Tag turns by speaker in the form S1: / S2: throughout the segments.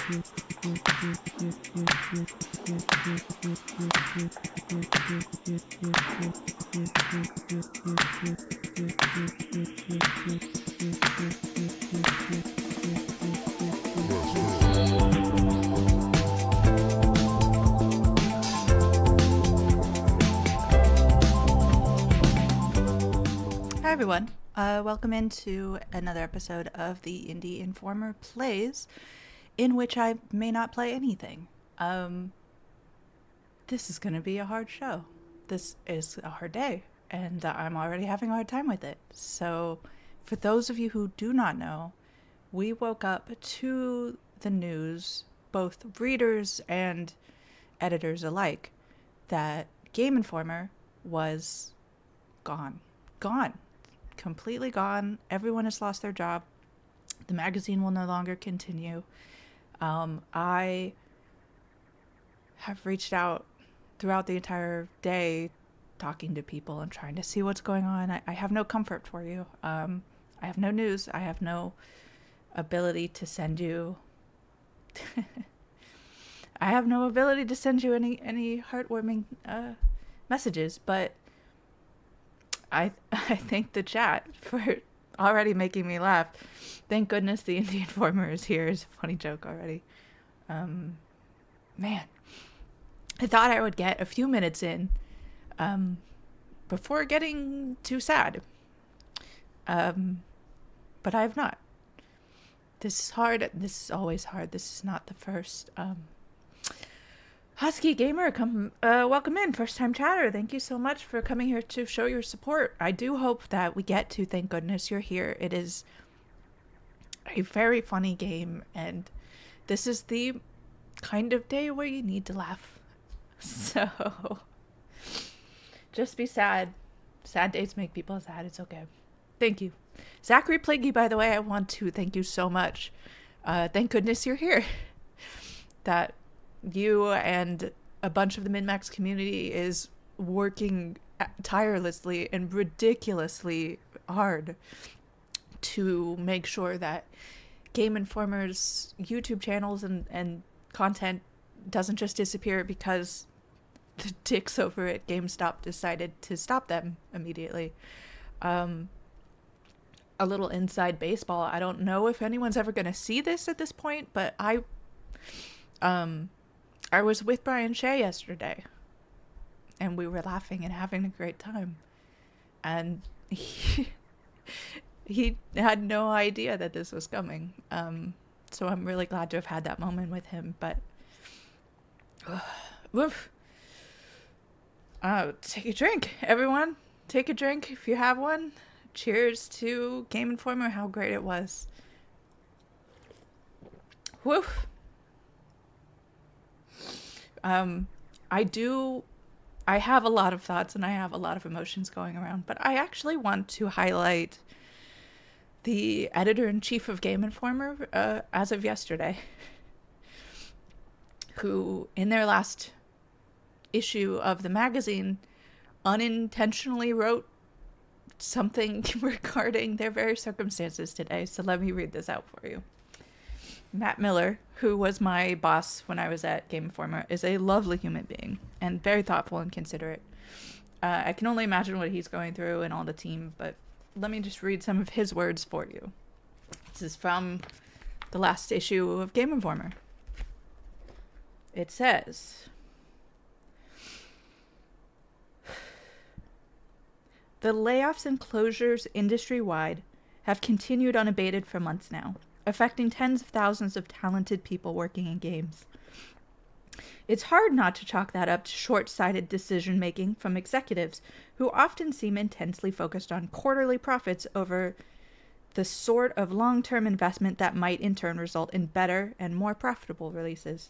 S1: Hi everyone, welcome into another episode of the Indie Informer Plays, in which I may not play anything. This is going to be a hard show. This is a hard day, and I'm already having a hard time with it. So, for those of you who do not know, we woke up to the news, both readers and editors alike, that Game Informer was gone. Completely gone. Everyone has lost their job. The magazine will no longer continue. I have reached out throughout the entire day talking to people and trying to see what's going on. I have no comfort for you. I have no news. I have no ability to send you I have no ability to send you any heartwarming messages, but I thank the chat for already making me laugh. Thank goodness the Indie Informer is here. It's a funny joke already. Man, I thought I would get a few minutes in before getting too sad. But I have not. This is hard. This is always hard. This is not the first. Husky Gamer, welcome in, first time chatter. Thank you so much for coming here to show your support. I do hope that we get to thank goodness you're here. It is a very funny game, and this is the kind of day where you need to laugh. So, just be sad. Sad days make people sad. It's okay. Thank you. Zachary Plaguey, by the way, I want to thank you so much. Thank goodness you're here. That you and a bunch of the Min-Max community is working tirelessly and ridiculously hard to make sure that Game Informer's YouTube channels and content doesn't just disappear because the dicks over at GameStop decided to stop them immediately. A little inside baseball. I don't know if anyone's ever going to see this at this point, but I was with Brian Shea yesterday, and we were laughing and having a great time. And he had no idea that this was coming. So I'm really glad to have had that moment with him. But, woof. Take a drink, everyone. Take a drink if you have one. Cheers to Game Informer, how great it was. Woof. I have a lot of thoughts and I have a lot of emotions going around, but I actually want to highlight the editor-in-chief of Game Informer, as of yesterday, who, in their last issue of the magazine, unintentionally wrote something regarding their very circumstances today. So let me read this out for you. Matt Miller, who was my boss when I was at Game Informer, is a lovely human being and very thoughtful and considerate. I can only imagine what he's going through and all the team, but let me just read some of his words for you. This is from the last issue of Game Informer. It says, the layoffs and closures industry-wide have continued unabated for months now, affecting tens of thousands of talented people working in games. It's hard not to chalk that up to short-sighted decision-making from executives who often seem intensely focused on quarterly profits over the sort of long-term investment that might in turn result in better and more profitable releases.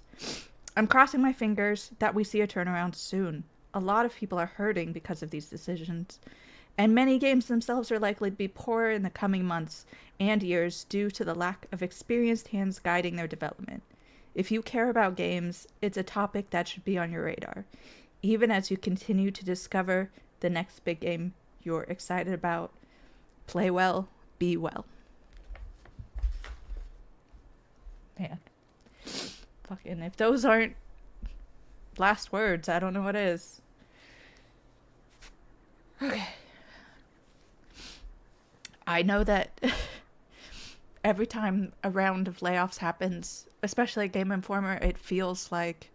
S1: I'm crossing my fingers that we see a turnaround soon. A lot of people are hurting because of these decisions, and many games themselves are likely to be poorer in the coming months and years due to the lack of experienced hands guiding their development. If you care about games, it's a topic that should be on your radar, even as you continue to discover the next big game you're excited about. Play well, be well. Man. Fucking, if those aren't last words, I don't know what is. Okay. I know that every time a round of layoffs happens, especially at Game Informer, it feels like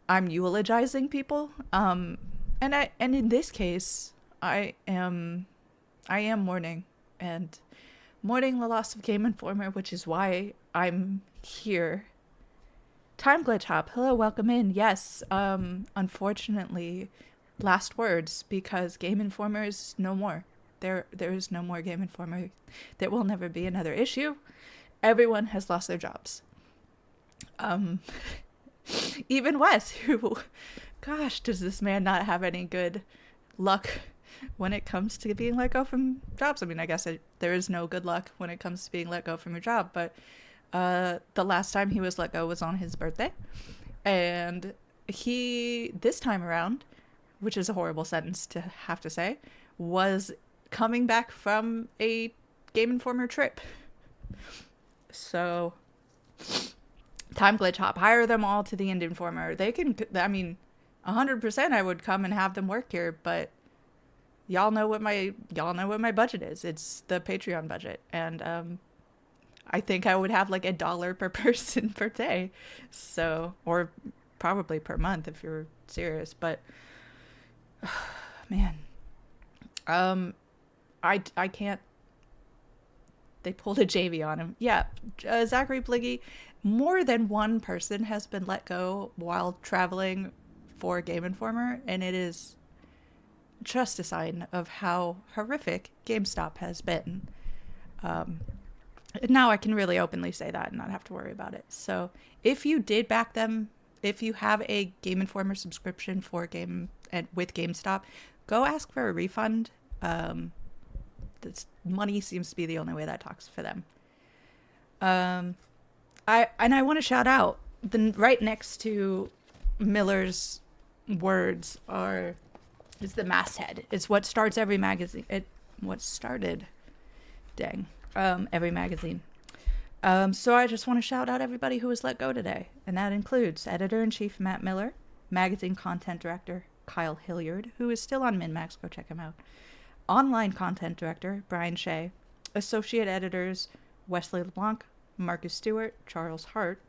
S1: I'm eulogizing people. And in this case, I am mourning and mourning the loss of Game Informer, which is why I'm here. Time Glitch Hop, hello, welcome in. Yes, unfortunately, last words, because Game Informer is no more. There is no more Game Informer. There will never be another issue. Everyone has lost their jobs. Even Wes, who, gosh, does this man not have any good luck when it comes to being let go from jobs? I mean, I guess there is no good luck when it comes to being let go from your job, but the last time he was let go was on his birthday. And he, this time around, which is a horrible sentence to have to say, was coming back from a Game Informer trip. So, Time Glitch Hop, hire them all to the Indie Informer. They can, I mean, 100% I would come and have them work here, but y'all know what my budget is. It's the Patreon budget. And I think I would have like $1 per person per day. So, or probably per month if you're serious, but man. I can't. They pulled a JV on him. Yeah, Zachary Bliggy, more than one person has been let go while traveling for Game Informer, and it is just a sign of how horrific GameStop has been. Now I can really openly say that and not have to worry about it. So if you did back them, if you have a Game Informer subscription for with GameStop, go ask for a refund. This money seems to be the only way that talks for them. I want to shout out right next to Miller's words is the masthead. It's what starts every magazine. What started, every magazine. So I just want to shout out everybody who was let go today, and that includes Editor-in-Chief Matt Miller, Magazine Content Director Kyle Hilliard, who is still on MinMax. Go check him out. Online Content Director Brian Shea, Associate Editors Wesley LeBlanc, Marcus Stewart, Charles Hart,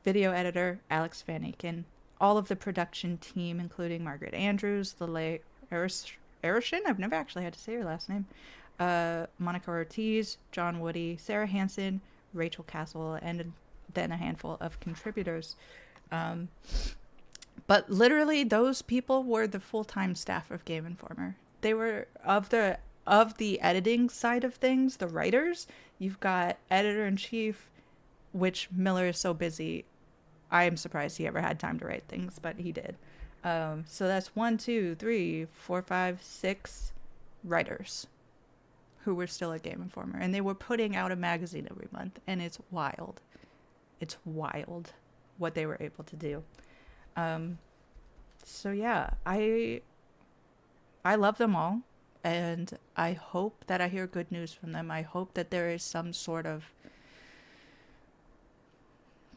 S1: Video Editor Alex Van Aken, all of the production team, including Margaret Andrews, Lele Arishin, I've never actually had to say her last name, Monica Ortiz, John Woody, Sarah Hansen, Rachel Castle, and then a handful of contributors. But literally, those people were the full-time staff of Game Informer. They were of the editing side of things, the writers. You've got Editor-in-Chief, which Miller is so busy. I am surprised he ever had time to write things, but he did. So that's 1, 2, 3, 4, 5, 6 writers who were still at Game Informer, and they were putting out a magazine every month, and it's wild. It's wild what they were able to do. So yeah, I love them all, and I hope that I hear good news from them. I hope that there is some sort of,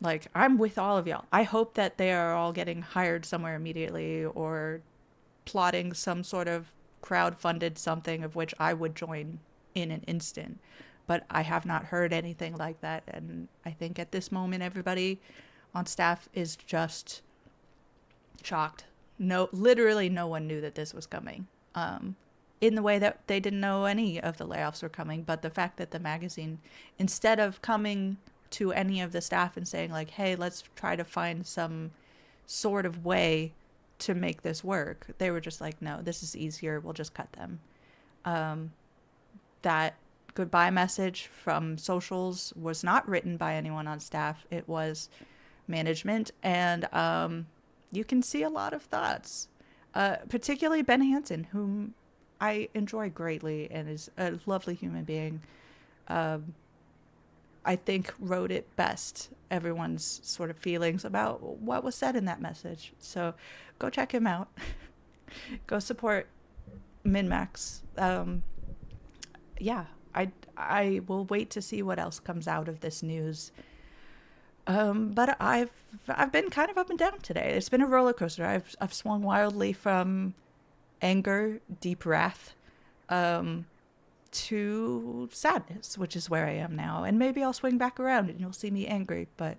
S1: like, I'm with all of y'all. I hope that they are all getting hired somewhere immediately or plotting some sort of crowd-funded something of which I would join in an instant. But I have not heard anything like that, and I think at this moment everybody on staff is just shocked. No, literally no one knew that this was coming. In the way that they didn't know any of the layoffs were coming, but the fact that the magazine, instead of coming to any of the staff and saying like, hey, let's try to find some sort of way to make this work, they were just like, no, this is easier, we'll just cut them. That goodbye message from socials was not written by anyone on staff. It was management, and you can see a lot of thoughts, particularly Ben Hansen, whom I enjoy greatly and is a lovely human being. I think wrote it best, everyone's sort of feelings about what was said in that message. So go check him out. Go support MinMax. Yeah, I will wait to see what else comes out of this news. But I've been kind of up and down today. It's been a roller coaster. I've swung wildly from anger, deep wrath, um, to sadness, which is where I am now. And maybe I'll swing back around and you'll see me angry, but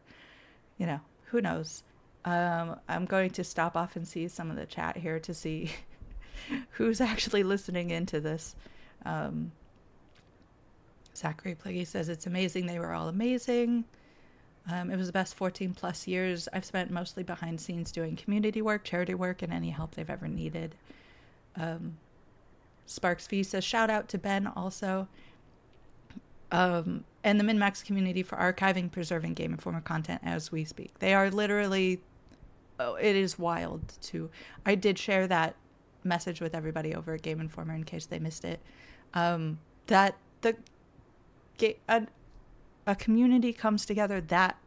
S1: who knows? I'm going to stop off and see some of the chat here to see who's actually listening into this. Um, Zachary Plaggy says it's amazing. They were all amazing. It was the best 14 plus years I've spent mostly behind scenes doing community work, charity work, and any help they've ever needed. Sparks V says shout out to Ben also. And the MinMax community for archiving, preserving Game Informer content as we speak. They are literally, it is wild to. I did share that message with everybody over at Game Informer in case they missed it. That a community comes together that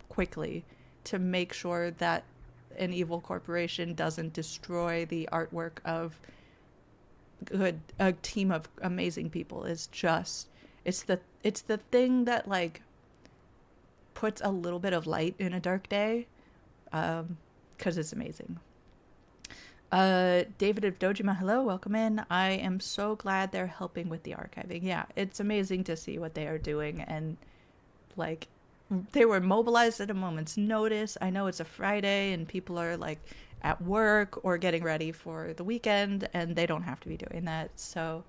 S1: quickly to make sure that an evil corporation doesn't destroy the artwork of a team of amazing people is just it's the thing that like puts a little bit of light in a dark day, because it's amazing. David of Dojima, hello, welcome in. I am so glad they're helping with the archiving. Yeah, it's amazing to see what they are doing, and like they were mobilized at a moment's notice. I know it's a Friday and people are like at work or getting ready for the weekend and they don't have to be doing that. So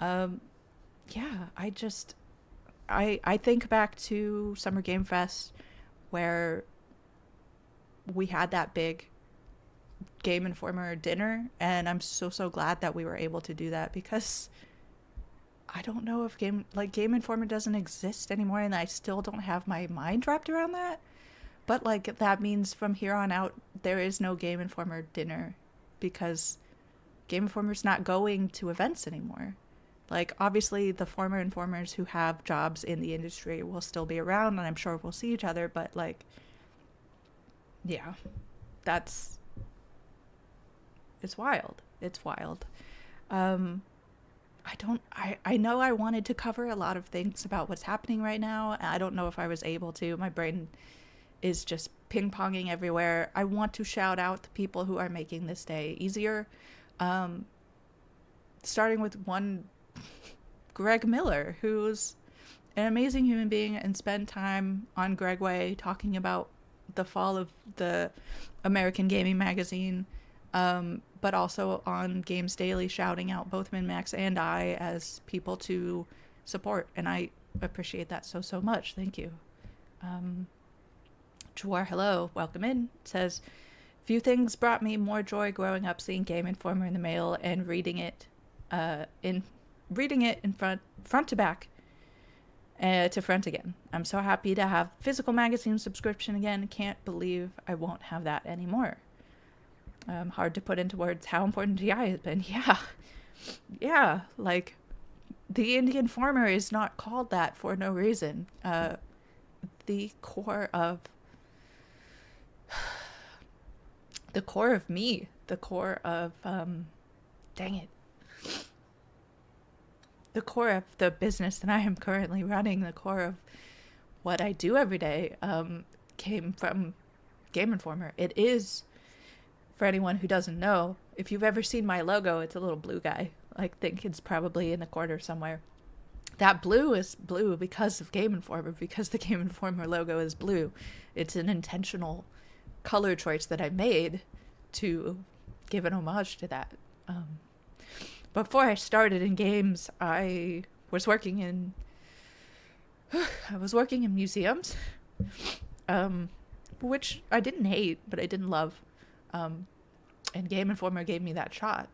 S1: yeah, I think back to Summer Game Fest where we had that big Game Informer dinner, and I'm so glad that we were able to do that, because I don't know if Game Informer doesn't exist anymore, and I still don't have my mind wrapped around that. But like that means from here on out there is no Game Informer dinner, because Game Informer's not going to events anymore. Like obviously the former informers who have jobs in the industry will still be around, and I'm sure we'll see each other, but like yeah, it's wild. It's wild. I know I wanted to cover a lot of things about what's happening right now. I don't know if I was able to. My brain is just ping-ponging everywhere. I want to shout out the people who are making this day easier. Starting with one, Greg Miller, who's an amazing human being and spent time on Gregway talking about the fall of the American gaming magazine, but also on Games Daily shouting out both MinMax and I as people to support, and I appreciate that so much. Thank you. Jawar, hello, welcome in. Says, few things brought me more joy growing up seeing Game Informer in the mail and reading it in front to back, to front again. I'm so happy to have physical magazine subscription again. Can't believe I won't have that anymore. Hard to put into words how important GI has been. Yeah, like the Indian farmer is not called that for no reason. The core of me, the core of dang it, the core of the business that I am currently running, the core of what I do every day, came from Game Informer. It is, for anyone who doesn't know, if you've ever seen my logo, it's a little blue guy. I think it's probably in the corner somewhere. That blue is blue because of Game Informer, because the Game Informer logo is blue. It's an intentional color choice that I made to give an homage to that. Before I started in games, I was working in museums, which I didn't hate, but I didn't love. And Game Informer gave me that shot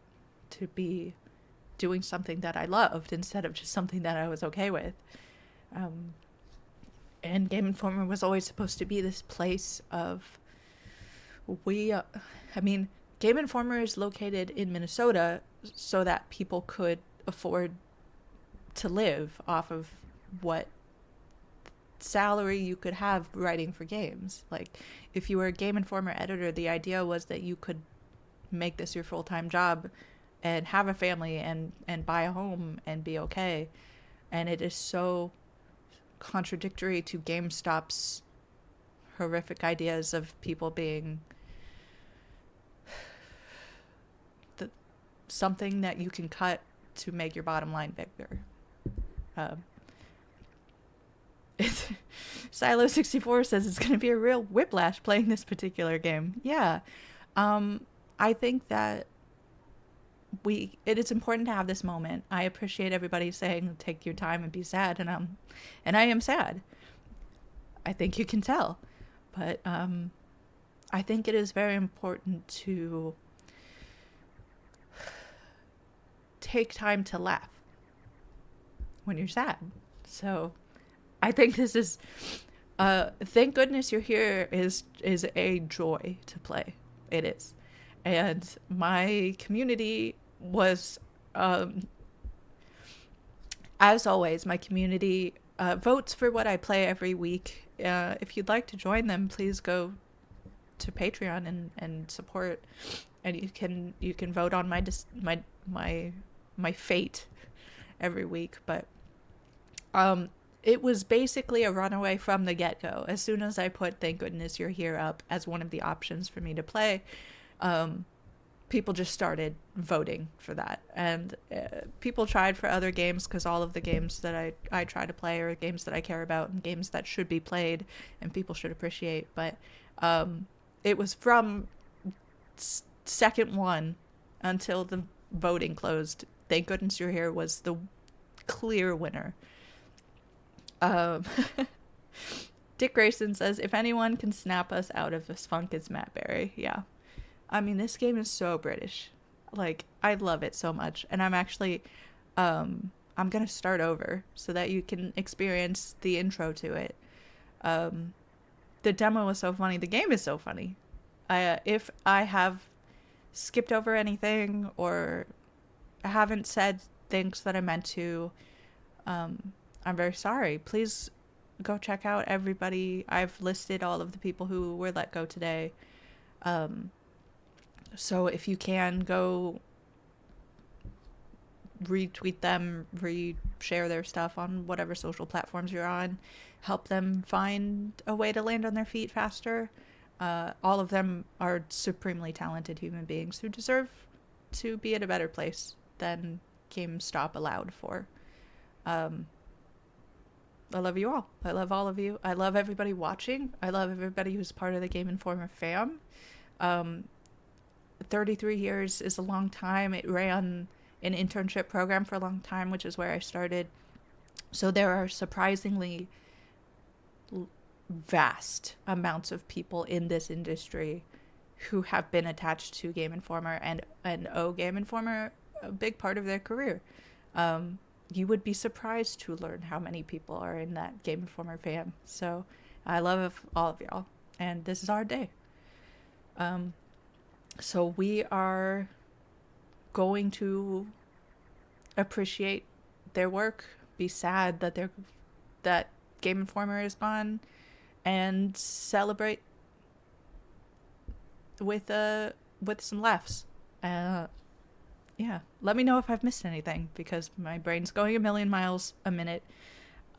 S1: to be doing something that I loved instead of just something that I was okay with. And Game Informer was always supposed to be this place of Game Informer is located in Minnesota so that people could afford to live off of what salary you could have writing for games. Like, if you were a Game Informer editor, the idea was that you could make this your full-time job and have a family and buy a home and be okay. And it is so contradictory to GameStop's horrific ideas of people being something that you can cut to make your bottom line bigger. Silo64 says it's going to be a real whiplash playing this particular game. Yeah. I think that it is important to have this moment. I appreciate everybody saying take your time and be sad, and I am sad. I think you can tell. But I think it is very important to take time to laugh when you're sad. So I think this is thank goodness you're here is a joy to play. It is. And my community was as always, my community votes for what I play every week. If you'd like to join them, please go to Patreon and support, and you can vote on my fate every week. But it was basically a runaway from the get-go. As soon as I put Thank Goodness You're Here up as one of the options for me to play, people just started voting for that. And people tried for other games, because all of the games that I try to play are games that I care about and games that should be played and people should appreciate. But it was from second one until the voting closed. Thank Goodness You're Here was the clear winner. Dick Grayson says, if anyone can snap us out of this funk, it's Matt Berry. Yeah. I mean, this game is so British. Like, I love it so much. And I'm actually, I'm going to start over so that you can experience the intro to it. The demo was so funny. The game is so funny. If I have skipped over anything or I haven't said things that I meant to, I'm very sorry. Please go check out everybody. I've listed all of the people who were let go today. So if you can, go retweet them, share their stuff on whatever social platforms you're on. Help them find a way to land on their feet faster. All of them are supremely talented human beings who deserve to be at a better place than GameStop allowed for. I love you all. I love all of you. I love everybody watching. I love everybody who's part of the Game Informer fam. 33 years is a long time. It ran an internship program for a long time, which is where I started. So there are surprisingly vast amounts of people in this industry who have been attached to Game Informer and owe Game Informer a big part of their career. You would be surprised to learn how many people are in that Game Informer fam. So I love all of y'all, and this is our day. So we are going to appreciate their work, be sad that Game Informer is gone, and celebrate with some laughs. Yeah, let me know if I've missed anything, because my brain's going a million miles a minute.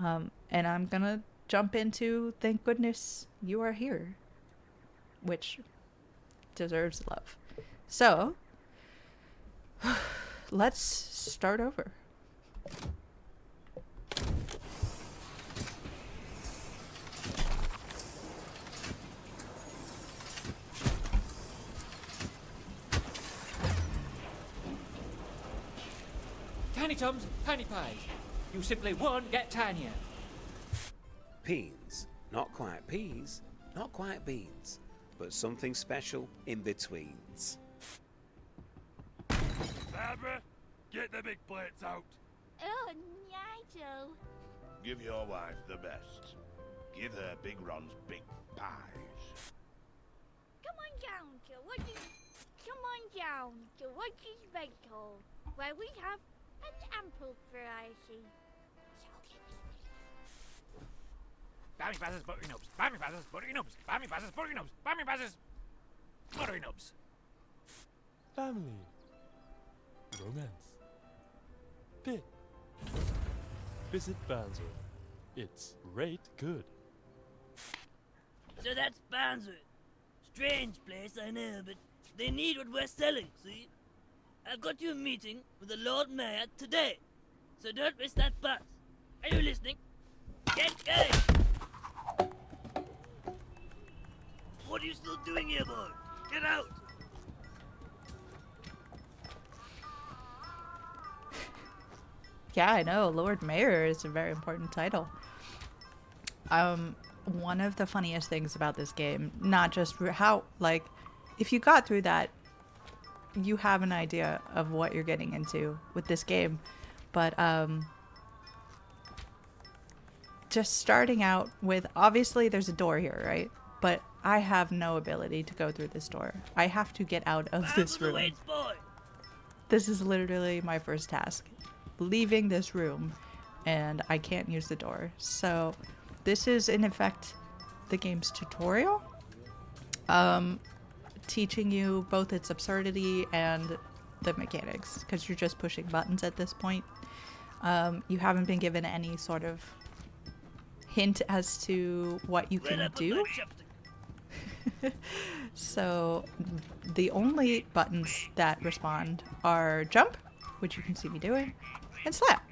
S1: And I'm gonna jump into Thank Goodness You Are Here, which deserves love. So, let's start over.
S2: Tiny Tums, Tiny Pies. You simply won't get tinier.
S3: Peens. Not quite peas, not quite beans, but something special in betweens.
S4: Barbara, get the big plates out.
S5: Oh, Nigel.
S4: Give your wife the best. Give her Big Ron's big pies.
S5: Come on down to what is special, where we have an ample variety.
S2: Bammy Bazzers, Buttery Nubs. Bammy Bazzers, Buttery Nubs. Bammy Bazzers, Buttery Nubs. Bammy Bazzers, Buttery Nubs.
S6: Family. Romance. Bit. Visit Bandsworth. It's rate good.
S7: So that's Barnsworth. Strange place, I know, but they need what we're selling, see? I've got you a meeting with the Lord Mayor today, so don't miss that bus. Are you listening? Get going! What are you still doing here, boy? Get out!
S1: Yeah, I know. Lord Mayor is a very important title. One of the funniest things about this game, not just how, like, if you got through that, you have an idea of what you're getting into with this game. But, just starting out with, obviously there's a door here, right? But I have no ability to go through this door. I have to get out of this room. This is literally my first task. Leaving this room, and I can't use the door. So this is in effect the game's tutorial, teaching you both its absurdity and the mechanics, because you're just pushing buttons at this point. You haven't been given any sort of hint as to what you can do. So the only buttons that respond are jump, which you can see me doing, and slap.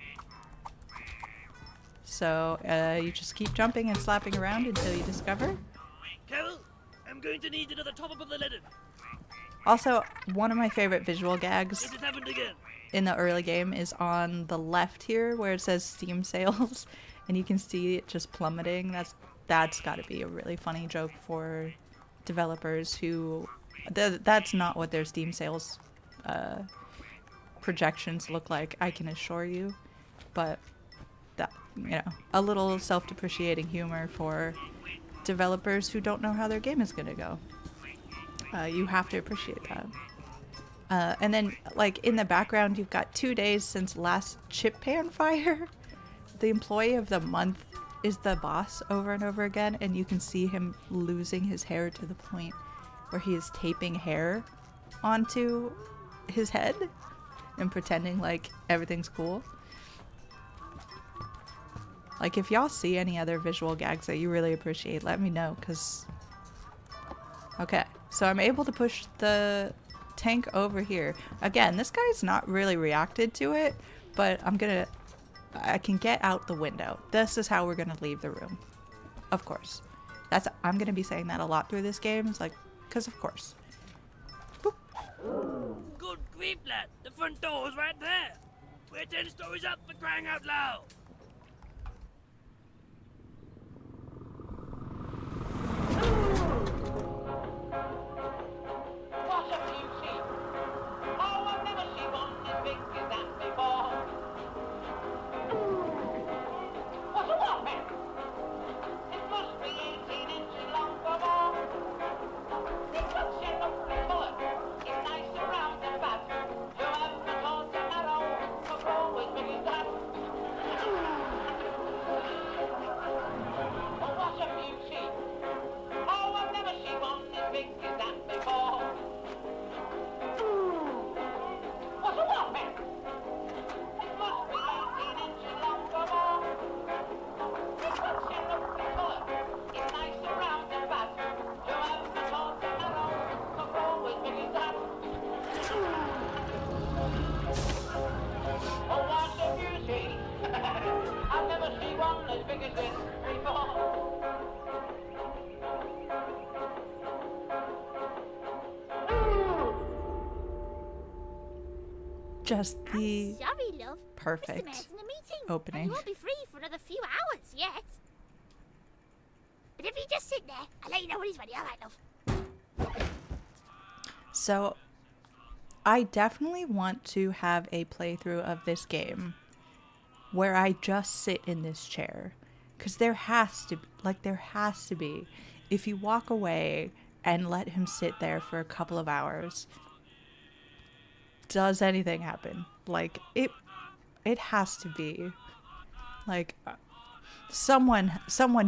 S1: So you just keep jumping and slapping around until you discover.
S7: Carol, I'm going to need another top up of the ladder.
S1: Also, one of my favorite visual gags
S7: This has happened again.
S1: in the early game is on the left here where it says Steam sales, and you can see it just plummeting. That's got to be a really funny joke for developers who that's not what their Steam sales projections look like, I can assure you. But that, you know, a little self-depreciating humor for developers who don't know how their game is going to go. You have to appreciate that. And then, like, in the background, you've got 2 days since last chip pan fire. The employee of the month is the boss over and over again, and you can see him losing his hair to the point where he is taping hair onto his head and pretending like everything's cool. Like, if y'all see any other visual gags that you really appreciate, let me know, because... Okay, so I'm able to push the tank over here. Again, this guy's not really reacted to it, but I can get out the window. This is how we're gonna leave the room. Of course. I'm gonna be saying that a lot through this game. It's like, because of course. Boop.
S7: Good grief, lad. The front door's right there. We're 10 stories up, for crying out loud.
S8: What a beauty! Oh, I've never seen one as big as that before. What a what, man? It must be 18 inches long or more. It cuts in lovely colour. It's nice and round and fat. You haven't thought to narrow, but grow as big as that. Oh, what a beauty! Oh, I've never seen one as big as that before. What a what, man? It must be 18 inches long or more. It cuts in lovely colour. It's nice and round and fat. You haven't thought to narrow, but grow as big as that. Oh, what a beauty! I've never seen one as big as this before.
S1: Just the
S5: Sorry, love. Mr.
S1: perfect
S5: Mayor's in a meeting.
S1: opening.
S5: And he won't be free for another few hours yet. But if you just sit there, I'll let you know when he's ready. All right, love.
S1: So, I definitely want to have a playthrough of this game where I just sit in this chair. Because there has to be. If you walk away and let him sit there for a couple of hours, does anything happen? Like, it has to be. Like, someone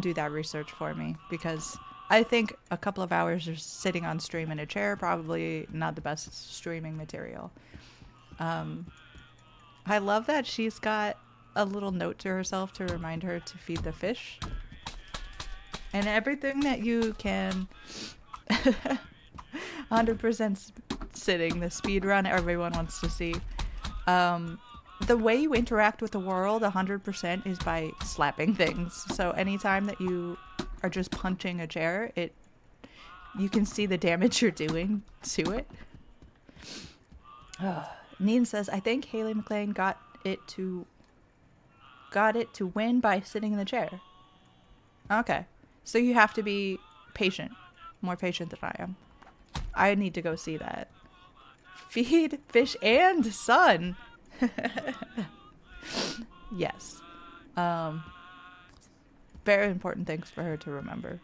S1: do that research for me, because I think a couple of hours of sitting on stream in a chair, probably not the best streaming material. I love that she's got a little note to herself to remind her to feed the fish. And everything that you can 100% sitting, the speed run everyone wants to see. The way you interact with the world 100% is by slapping things. So anytime that you are just punching a chair, you can see the damage you're doing to it. Neen says, I think Haley McLean got it to win by sitting in the chair. Okay. So you have to be patient. More patient than I am. I need to go see that. Feed, fish, and sun. Yes. Very important things for her to remember.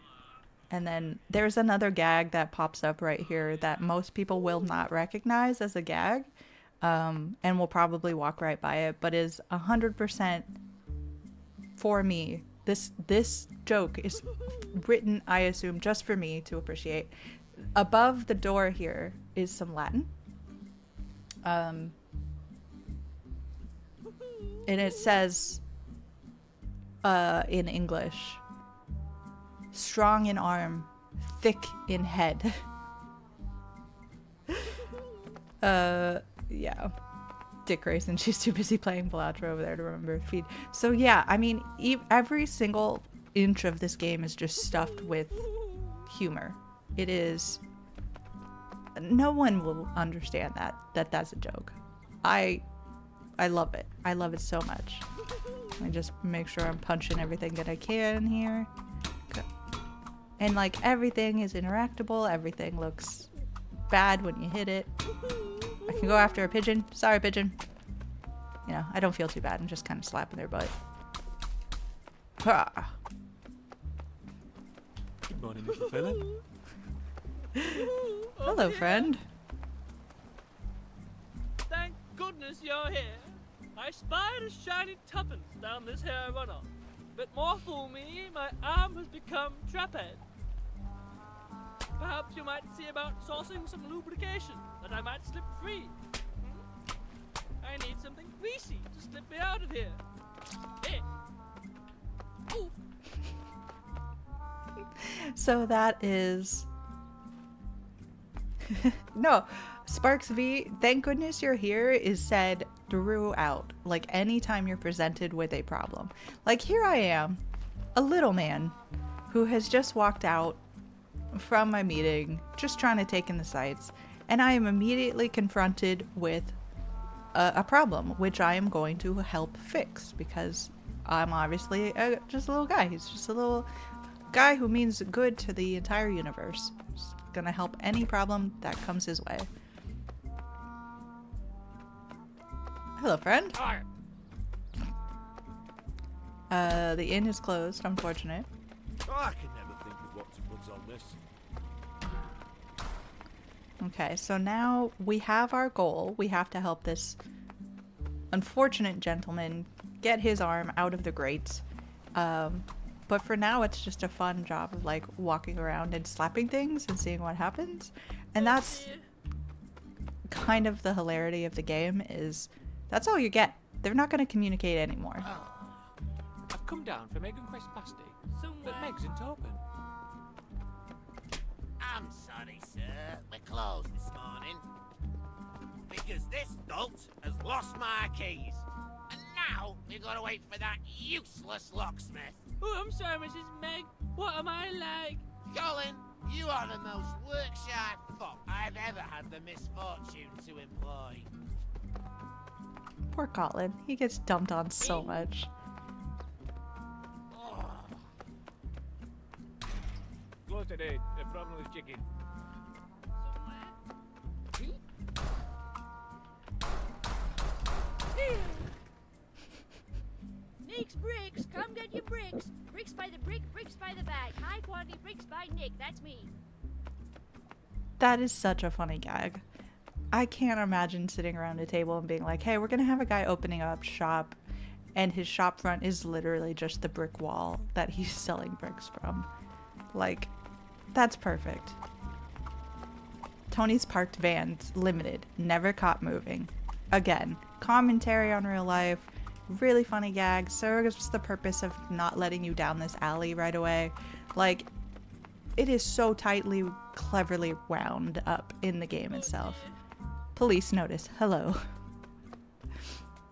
S1: And then there's another gag that pops up right here that most people will not recognize as a gag. And will probably walk right by it, but is 100% for me. This joke is written, I assume, just for me to appreciate. Above the door here is some Latin. And it says, in English, strong in arm, thick in head. Yeah. Dick Grayson, she's too busy playing Bellatra over there to remember the feed. So yeah, I mean, every single inch of this game is just stuffed with humor. It is... No one will understand that's a joke. I love it. I love it so much. I just make sure I'm punching everything that I can here. And like, everything is interactable. Everything looks bad when you hit it. I can go after a pigeon. Sorry, pigeon. You know, I don't feel too bad. I'm just kind of slapping their butt. Ha!
S6: Good morning, little fella.
S1: Hello, friend.
S7: Thank goodness you're here. I spied a shiny tuppence down this here runoff. But more fool me, my arm has become traphead. Perhaps you might see about sourcing some lubrication that I might slip free. I need something greasy to slip me out of here. Hey. Oof.
S1: So that is... No, Sparks V, thank goodness you're here is said throughout. Like, anytime you're presented with a problem. Like, here I am, a little man who has just walked out from my meeting, just trying to take in the sights, and I am immediately confronted with a problem, which I am going to help fix, because I'm obviously just a little guy. He's just a little guy who means good to the entire universe. Just gonna help any problem that comes his way. Hello, friend.
S2: Hi.
S1: The inn is closed, unfortunate.
S4: I can never think of what to put on this.
S1: Okay, so now we have our goal. We have to help this unfortunate gentleman get his arm out of the grate. But for now, it's just a fun job of, like, walking around and slapping things and seeing what happens. And that's kind of the hilarity of the game, is that's all you get. They're not going to communicate anymore.
S2: I've come down from Egg and Quest pasty, but Meg's isn't open.
S9: I'm sorry, sir. We're closed this morning. Because this dolt has lost my keys. And now we've got to wait for that useless locksmith.
S7: Oh, I'm sorry, Mrs. Meg. What am I like?
S9: Colin, you are the most work-shy fop I've ever had the misfortune to employ.
S1: Poor Colin. He gets dumped on so much.
S2: Closed at 8. A problem with chicken.
S5: Nick's Bricks, come get your bricks. Bricks by the brick, bricks by the bag. High quality bricks by Nick, that's me.
S1: That is such a funny gag. I can't imagine sitting around a table and being like, hey, we're gonna have a guy opening up shop, and his shop front is literally just the brick wall that he's selling bricks from. Like, that's perfect. Tony's parked vans, limited, never caught moving. Again, commentary on real life, really funny gags. Serves the purpose of not letting you down this alley right away. Like, it is so tightly, cleverly wound up in the game itself. Police notice. Hello.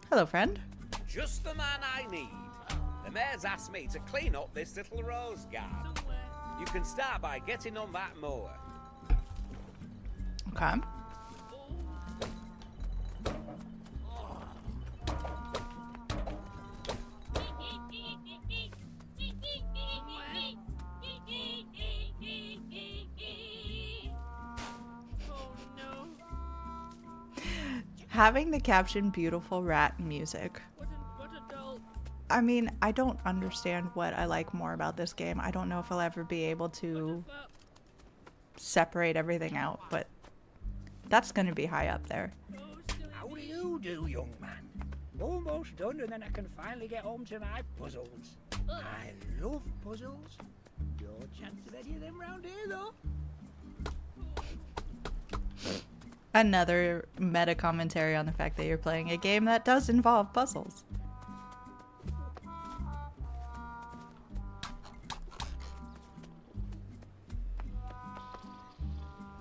S1: Hello, friend.
S3: Just the man I need. The mayor's asked me to clean up this little rose garden. You can start by getting on that mower.
S1: Okay. Having the caption beautiful rat music.
S7: What a doll.
S1: I mean, I don't understand what I like more about this game. I don't know if I'll ever be able to separate everything out, but that's going to be high up there.
S2: How do you do, young man? Almost done, and then I can finally get home to my puzzles. I love puzzles. Your chance of any of them round here, though.
S1: Another meta commentary on the fact that you're playing a game that does involve puzzles.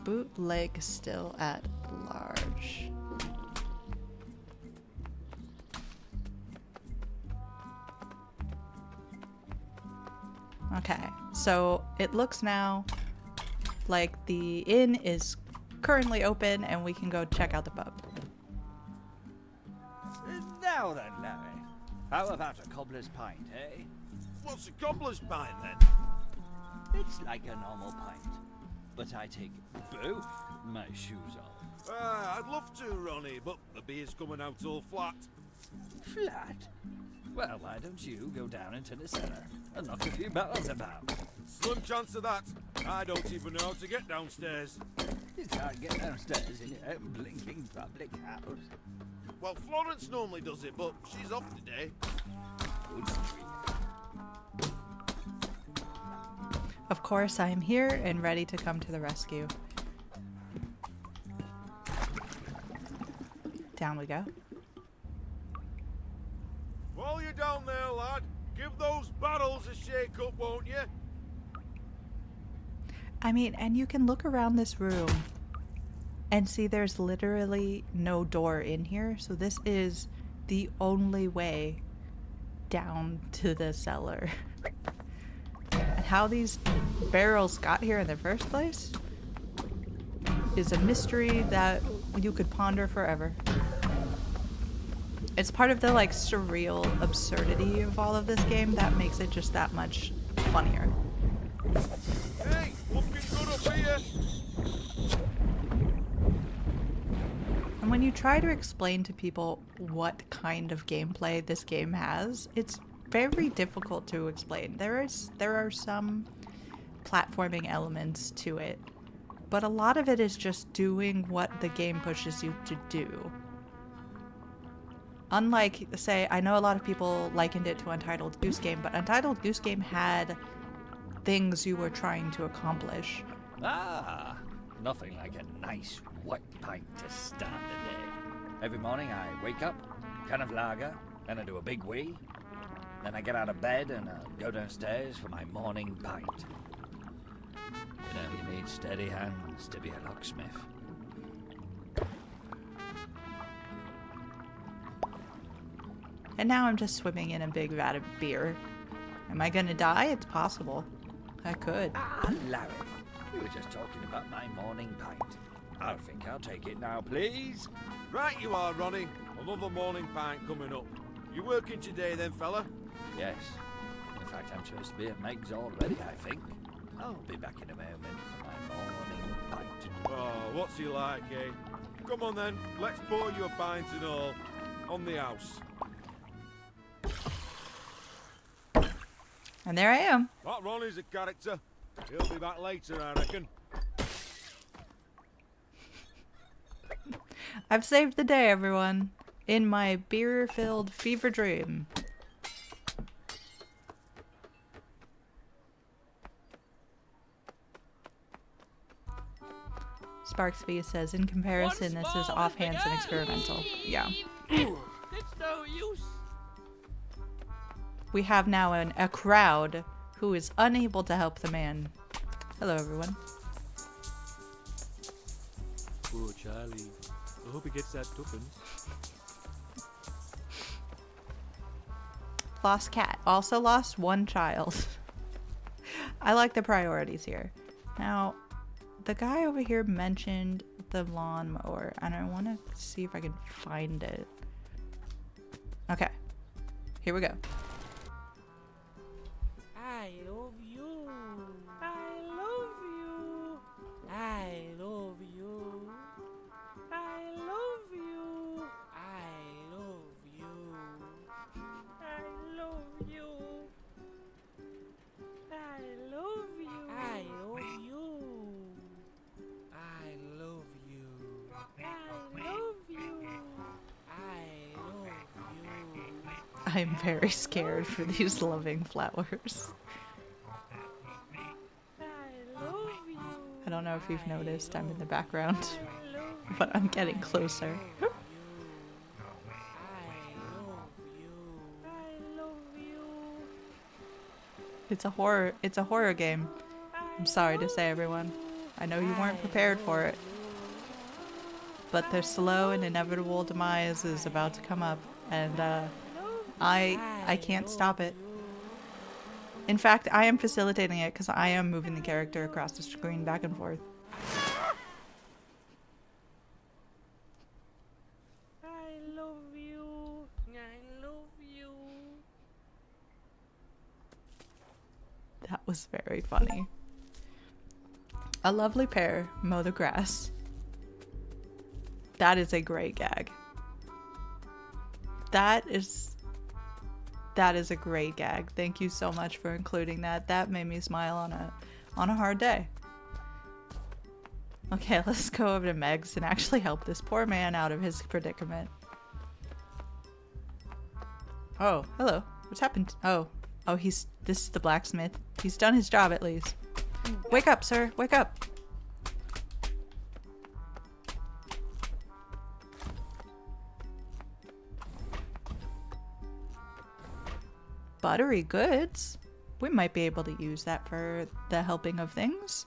S1: Bootleg still at large. Okay, so it looks now like the inn is currently open and we can go check out the pub.
S2: Now then, Larry. How about a cobbler's pint, eh?
S4: What's a cobbler's pint then?
S2: It's like a normal pint, but I take both my shoes off.
S4: I'd love to, Ronnie, but the beer's coming out all flat.
S2: Flat? Well, why don't you go down into the cellar and knock a few bottles about?
S4: Slim chance of that. I don't even know how to get downstairs.
S2: You can't get downstairs in your own blinking public house.
S4: Well, Florence normally does it, but she's off today.
S1: Of course, I am here and ready to come to the rescue. Down we go.
S4: While you're down there, lad, give those barrels a shake up, won't you?
S1: I mean, and you can look around this room and see there's literally no door in here. So this is the only way down to the cellar. And how these barrels got here in the first place is a mystery that you could ponder forever. It's part of the like surreal absurdity of all of this game that makes it just that much funnier.
S4: Hey, looking good up here.
S1: And when you try to explain to people what kind of gameplay this game has, it's very difficult to explain. There are some platforming elements to it, but a lot of it is just doing what the game pushes you to do. Unlike, say, I know a lot of people likened it to Untitled Goose Game, but Untitled Goose Game had things you were trying to accomplish.
S2: Ah, nothing like a nice white pint to start the day. Every morning I wake up, can of lager, then I do a big wee, then I get out of bed and go downstairs for my morning pint. You know, you need steady hands to be a locksmith.
S1: And now I'm just swimming in a big vat of beer. Am I gonna die? It's possible. I could.
S2: Ah, Larry, we were just talking about my morning pint. I think I'll take it now, please.
S4: Right you are, Ronnie. Another morning pint coming up. You working today then, fella?
S2: Yes. In fact, I'm supposed to be at Meg's already, I think. I'll be back in a moment for my morning pint.
S4: Oh, what's he like, eh? Come on then, let's pour you a pint and all. On the house.
S1: And there I am.
S4: That Ronnie's a character. He'll be back later, I reckon.
S1: I've saved the day, everyone. In my beer-filled fever dream. Sparks V says, in comparison, this is offhand and experimental. Yeah.
S7: It's no use.
S1: we have now a crowd who is unable to help the man. Hello, everyone.
S6: Poor Charlie. I hope he gets that tuppence.
S1: Lost cat. Also lost one child. I like the priorities here. Now, the guy over here mentioned the lawnmower, and I want to see if I can find it. Okay. Here we go.
S7: I love you. I love you. I love you. I love you. I love you. I love you. I love you. I love you. I love you. I love you. I love you.
S1: I'm very scared for these loving flowers.
S7: I love you.
S1: I don't know if you've noticed I'm in the background, but I'm getting closer. It's a horror game. I'm sorry to say, everyone. I know you weren't prepared for it. But their slow and inevitable demise is about to come up, and I can't stop it. In fact, I am facilitating it because I am moving the character across the screen back and forth.
S7: I love you. I love you.
S1: That was very funny. A lovely pair mow the grass. That is a great gag. That is a great gag. Thank you so much for including that. That made me smile on a hard day. Okay, let's go over to Meg's and actually help this poor man out of his predicament. Oh, hello. What's happened? Oh, this is the blacksmith. He's done his job at least. Wake up, sir. Wake up. Buttery goods? We might be able to use that for the helping of things.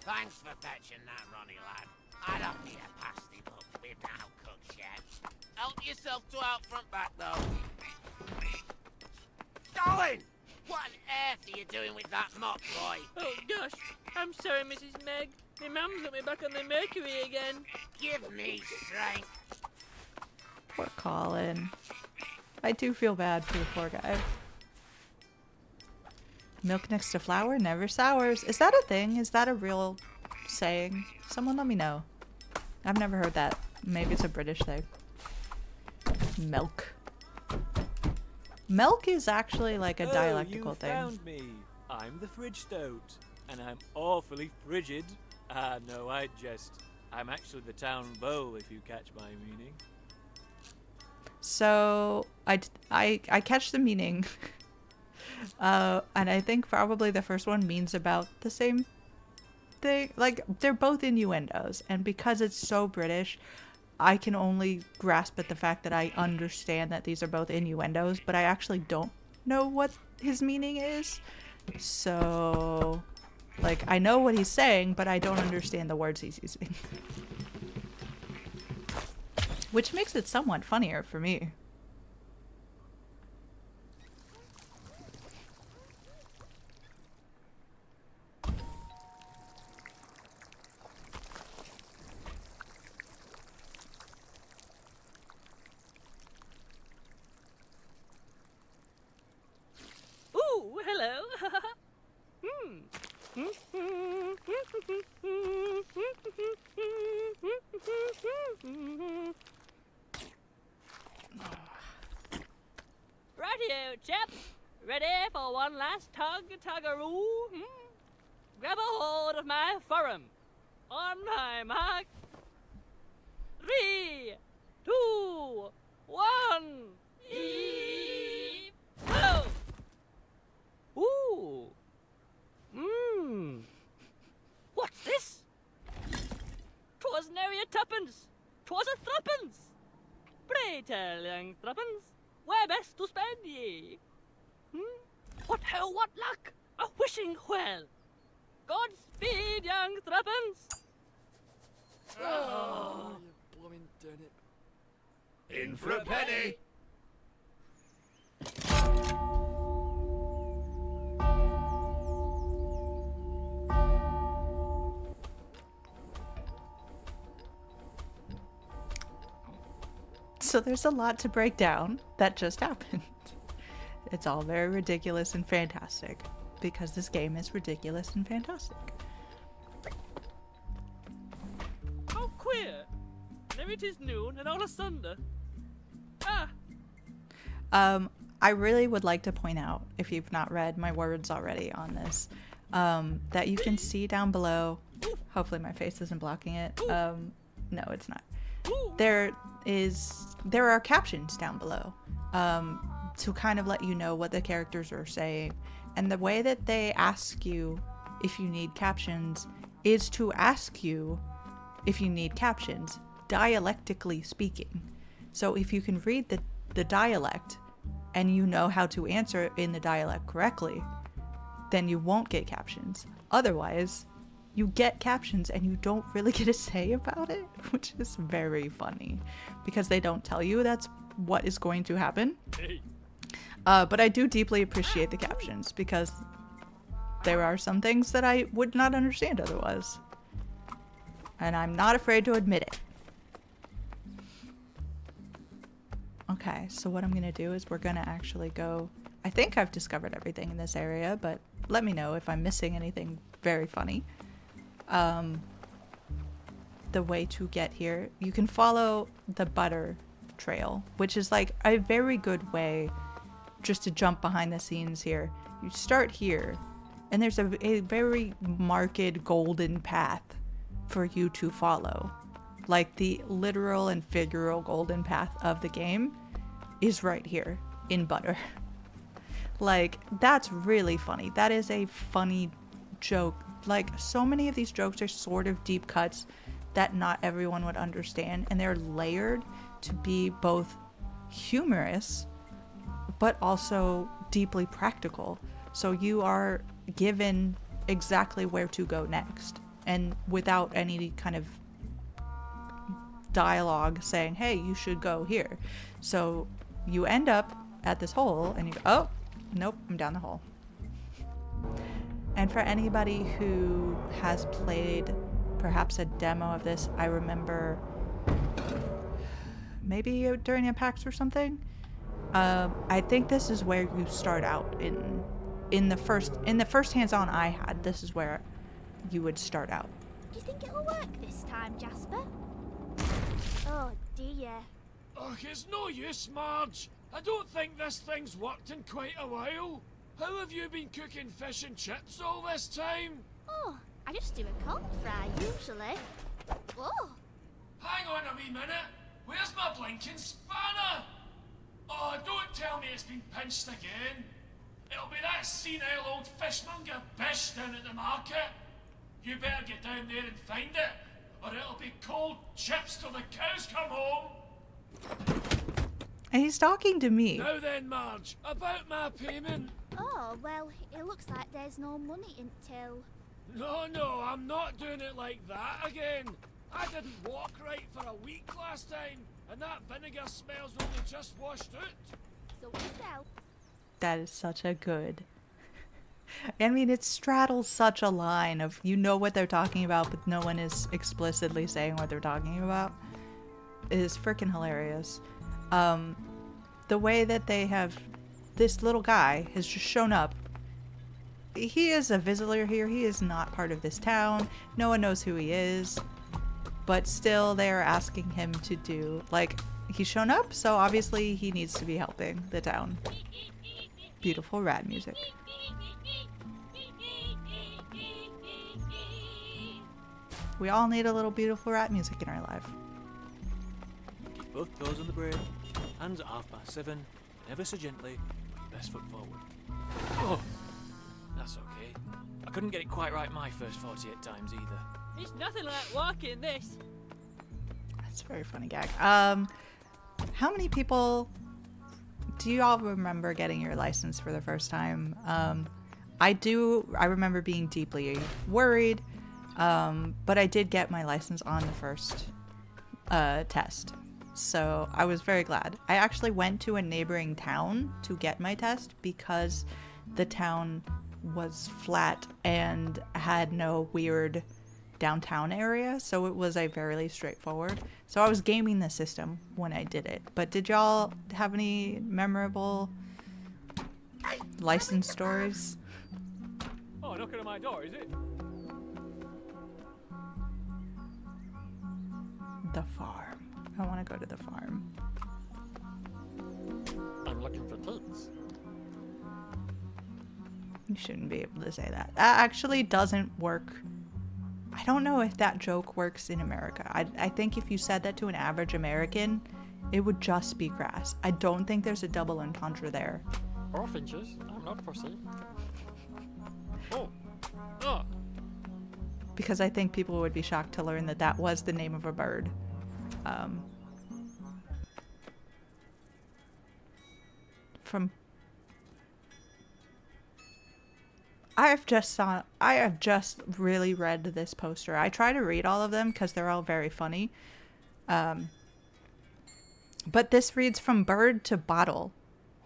S9: Thanks for fetching that, Ronnie lad. I'd offer you a pasty, but we've now cooked yet. Help yourself to out front back, though. Colin! What on earth are you doing with that mop, boy?
S7: Oh gosh, I'm sorry, Mrs. Meg. My mum's got me back on the mercury again.
S9: Give me strength.
S1: Poor Colin. I do feel bad for the poor guy. Milk next to flour never sours. Is that a thing? Is that a real saying? Someone let me know. I've never heard that. Maybe it's a British thing. Milk. Milk is actually like a dialectical thing.
S6: You found me. I'm the fridge stoat, and I'm awfully frigid. No, I jest. I'm actually the town beau, if you catch my meaning.
S1: So I catch the meaning, and I think probably the first one means about the same thing. Like, they're both innuendos, and because it's so British, I can only grasp at the fact that I understand that these are both innuendos, but I actually don't know what his meaning is. So, like, I know what he's saying, but I don't understand the words he's using. Which makes it somewhat funnier for me.
S7: Ooh, hello. Rightio, chaps. Ready for one last tug-a-roo? Grab a hold of my forum. On my mark. 3, 2, 1. Oh! Ooh. What's this? 'Twas nary a tuppence. 'Twas a threepence. Pray tell, young threepence, where best to spend ye? What ho, what luck! A wishing well! Godspeed, young threepence!
S6: Oh, you blooming turnip.
S4: In for a penny.
S1: So there's a lot to break down that just happened. It's all very ridiculous and fantastic because this game is ridiculous and fantastic.
S7: How queer! Now it is noon and all asunder.
S1: I really would like to point out, if you've not read my words already on this, that you can see down below. Hopefully my face isn't blocking it. No, it's not. There are captions down below to kind of let you know what the characters are saying, and the way that they ask you if you need captions is to ask you if you need captions, dialectically speaking. So if you can read the dialect and you know how to answer in the dialect correctly, then you won't get captions. Otherwise, you get captions and you don't really get a say about it, which is very funny because they don't tell you that's what is going to happen. But I do deeply appreciate the captions because there are some things that I would not understand otherwise. And I'm not afraid to admit it. Okay, so what I'm going to do is we're going to actually go... I think I've discovered everything in this area, but let me know if I'm missing anything very funny. The way to get here, you can follow the butter trail, which is like a very good way just to jump behind the scenes here. You start here, and there's a very marked golden path for you to follow. Like the literal and figural golden path of the game is right here in butter. Like, that's really funny. That is a funny joke. Like, so many of these jokes are sort of deep cuts that not everyone would understand, and they're layered to be both humorous but also deeply practical. So you are given exactly where to go next, and without any kind of dialogue saying, hey, you should go here. So you end up at this hole and you go, oh, nope, I'm down the hole. And for anybody who has played perhaps a demo of this, I remember maybe during a PAX or something, I think this is where you start out in the first hands-on I had. This is where you would start out.
S5: Do you think it'll work this time, Jasper? Oh dear.
S6: Ugh, it's no use, Marge. I don't think this thing's worked in quite a while. How have you been cooking fish and chips all this time?
S5: Oh, I just do a cold fry usually. Oh.
S6: Hang on a wee minute. Where's my blinking spanner? Oh, don't tell me it's been pinched again. It'll be that senile old fishmonger Bish down at the market. You better get down there and find it, or it'll be cold chips till the cows come home.
S1: And he's talking to me.
S6: Now then, Marge, about my payment.
S5: Oh, well, it looks like there's no money until...
S6: No, I'm not doing it like that again. I didn't walk right for a week last time, and that vinegar smell's only just washed out.
S5: So yourself.
S1: That is such a good... I mean, it straddles such a line of you know what they're talking about, but no one is explicitly saying what they're talking about. It is freaking hilarious. The way that they have... This little guy has just shown up. He is a visitor here. He is not part of this town. No one knows who he is. But still, they are asking him to do... Like, he's shown up, so obviously he needs to be helping the town. Beautiful rat music. We all need a little beautiful rat music in our life.
S6: Keep both toes on the brake, hands at 7:30, ever so gently, best foot forward. Oh, that's okay. I couldn't get it quite right my first 48 times either.
S7: It's nothing like walking this.
S1: That's a very funny gag. how many people do you all remember getting your license for the first time? I do. I remember being deeply worried, but I did get my license on the first test. So I was very glad. I actually went to a neighboring town to get my test because the town was flat and had no weird downtown area, so it was a fairly straightforward. So I was gaming the system when I did it. But did y'all have any memorable license stories?
S10: Oh, knocking on my door, is it?
S1: The farm. I want to go to the farm.
S10: I'm looking for toots.
S1: You shouldn't be able to say that. That actually doesn't work. I don't know if that joke works in America. I think if you said that to an average American, it would just be crass. I don't think there's a double entendre there.
S10: Orphanages? I'm not fussy. Oh. Oh.
S1: Because I think people would be shocked to learn that that was the name of a bird. I have just really read this poster. I try to read all of them because they're all very funny. But this reads from bird to bottle.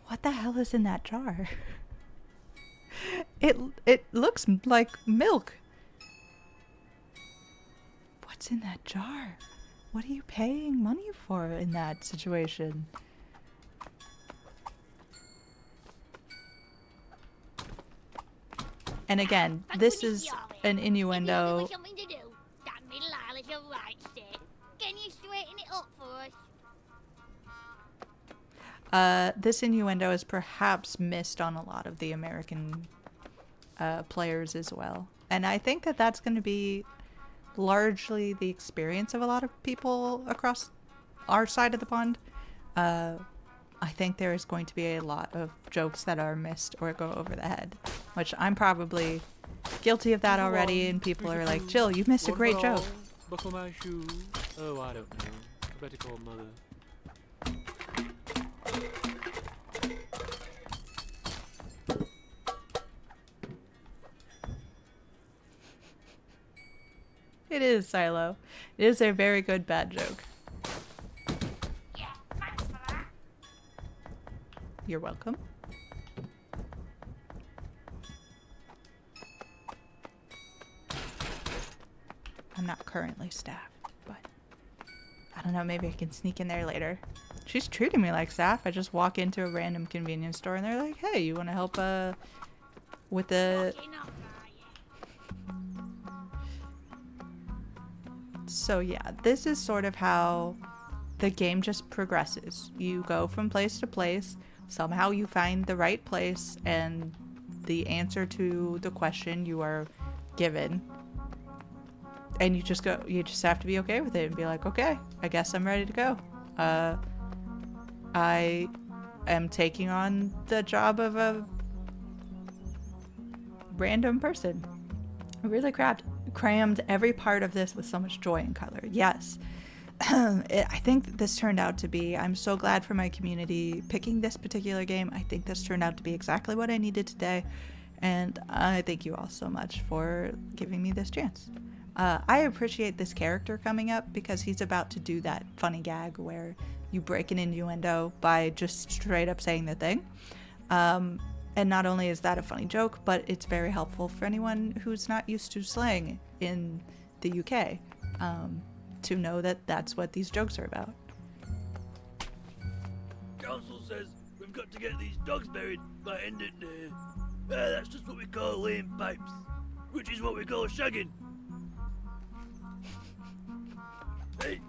S1: What the hell is in that jar? It looks like milk. What's in that jar? What are you paying money for in that situation? And again, this is an innuendo.
S5: Something to do, that middle aisle is your right stick. Can you straighten it up for us?
S1: This innuendo is perhaps missed on a lot of the American players as well. And I think that that's going to be largely the experience of a lot of people across our side of the pond. I think there is going to be a lot of jokes that are missed or go over the head, which I'm probably guilty of that already, and people are like, Jill, you missed a great joke.
S10: Buckle my shoe. Oh, I don't know. I better call Mother.
S1: It is, Silo. It is a very good bad joke.
S5: Yeah, thanks for that.
S1: You're welcome. I'm not currently staffed, but I don't know, maybe I can sneak in there later. She's treating me like staff. I just walk into a random convenience store and they're like, hey, you want to help with the...
S5: Fucking off, are you?
S1: So yeah, this is sort of how the game just progresses. You go from place to place, somehow you find the right place and the answer to the question you are given. And you just have to be okay with it and be like, okay, I guess I'm ready to go. I am taking on the job of a random person. I really crammed every part of this with so much joy and color. Yes. I think this turned out to be, I'm so glad for my community picking this particular game. I think this turned out to be exactly what I needed today. And I thank you all so much for giving me this chance. I appreciate this character coming up because he's about to do that funny gag where you break an innuendo by just straight up saying the thing. And not only is that a funny joke, but it's very helpful for anyone who's not used to slang in the UK to know that that's what these jokes are about.
S7: Council says we've got to get these dogs buried by end of day. That's just what we call laying pipes, which is what we call shagging. Hey.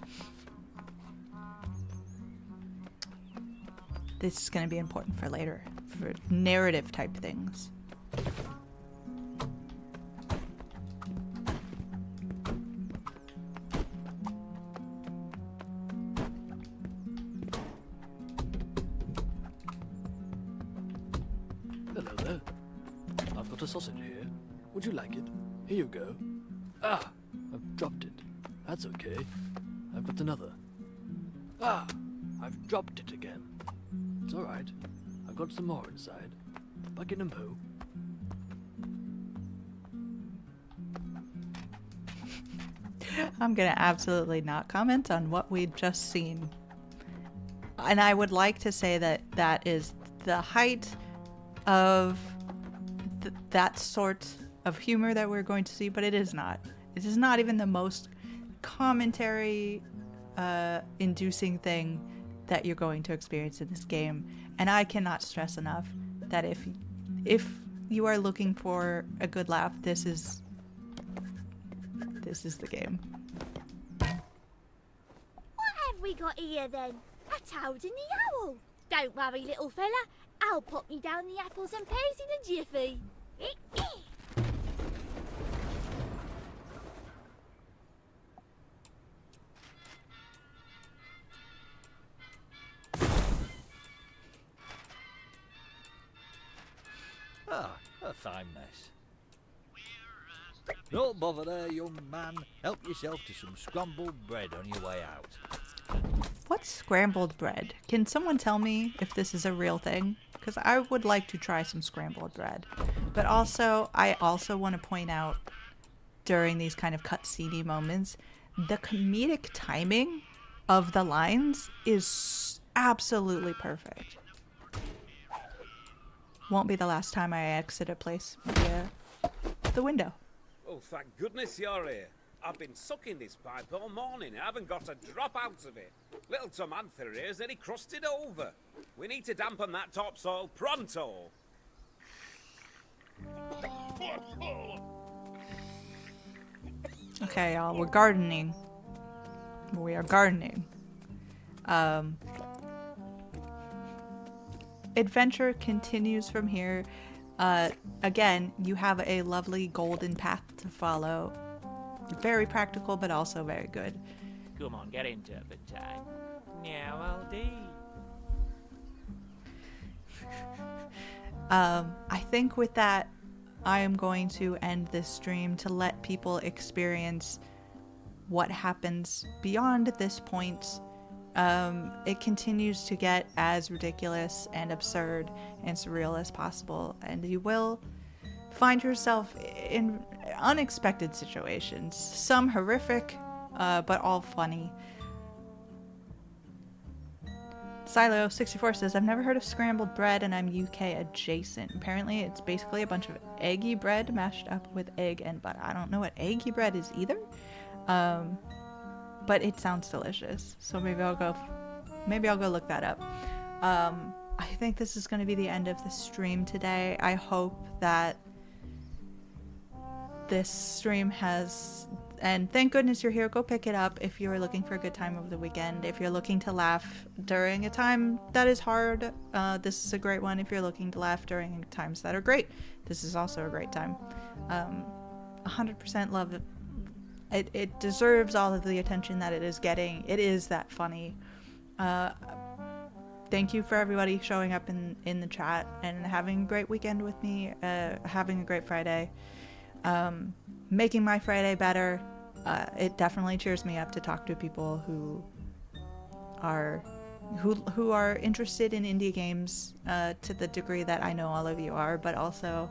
S1: This is going to be important for later, for narrative type things.
S10: Hello there. I've got a sausage here. Would you like it? Here you go. Ah, I've dropped it. That's okay. I've got another. Ah, I've dropped it again. It's alright. I've got some more inside. Back in a mo.
S1: I'm gonna absolutely not comment on what we'd just seen. And I would like to say that that is the height of that sort of humor that we're going to see, but it is not. It is not even the most commentary inducing thing that you're going to experience in this game. And I cannot stress enough that if you are looking for a good laugh, this is the game.
S5: What have we got here then? A toad and the owl. Don't worry, little fella. I'll pop you down the apples and pears in a jiffy.
S2: Ah, a fine mess. Don't bother there, young man. Help yourself to some scrambled bread on your way out.
S1: What's scrambled bread? Can someone tell me if this is a real thing? Because I would like to try some scrambled bread. But also, I also want to point out during these kind of cutscene moments, the comedic timing of the lines is absolutely perfect. Won't be the last time I exit a place via the window.
S3: Oh, thank goodness you're here. I've been sucking this pipe all morning. I haven't got a drop out of it. Little Tomantha here has nearly crusted over. We need to dampen that topsoil pronto.
S1: Okay, y'all, we're gardening. We are gardening. Adventure continues from here. Again, you have a lovely golden path to follow. Very practical, but also very good.
S11: Come on, get into it, Big-Time. Now I'll do.
S1: I think with that, I am going to end this stream to let people experience what happens beyond this point. It continues to get as ridiculous and absurd and surreal as possible, and you will find yourself in unexpected situations. Some horrific, but all funny. Silo64 says, I've never heard of scrambled bread and I'm UK adjacent. Apparently it's basically a bunch of eggy bread mashed up with egg and butter. I don't know what eggy bread is either. But it sounds delicious. So maybe I'll go look that up. I think this is going to be the end of the stream today. I hope that this stream has, and thank goodness you're here. Go pick it up if you're looking for a good time over the weekend. If you're looking to laugh during a time that is hard, this is a great one. If you're looking to laugh during times that are great, this is also a great time. 100% love it. It deserves all of the attention that it is getting. It is that funny. Thank you for everybody showing up in the chat and having a great weekend with me, having a great Friday. Making my Friday better. It definitely cheers me up to talk to people who are interested in indie games to the degree that I know all of you are, but also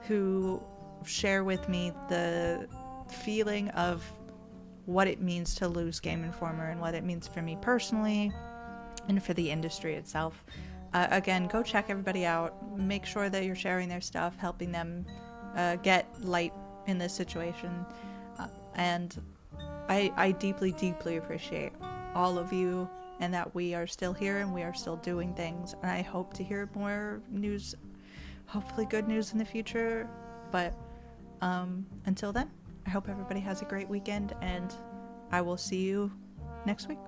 S1: who share with me the feeling of what it means to lose Game Informer and what it means for me personally and for the industry itself. Again, go check everybody out. Make sure that you're sharing their stuff, helping them get light in this situation. And I deeply, deeply appreciate all of you and that we are still here and we are still doing things. And I hope to hear more news, hopefully good news in the future. But until then, I hope everybody has a great weekend and I will see you next week.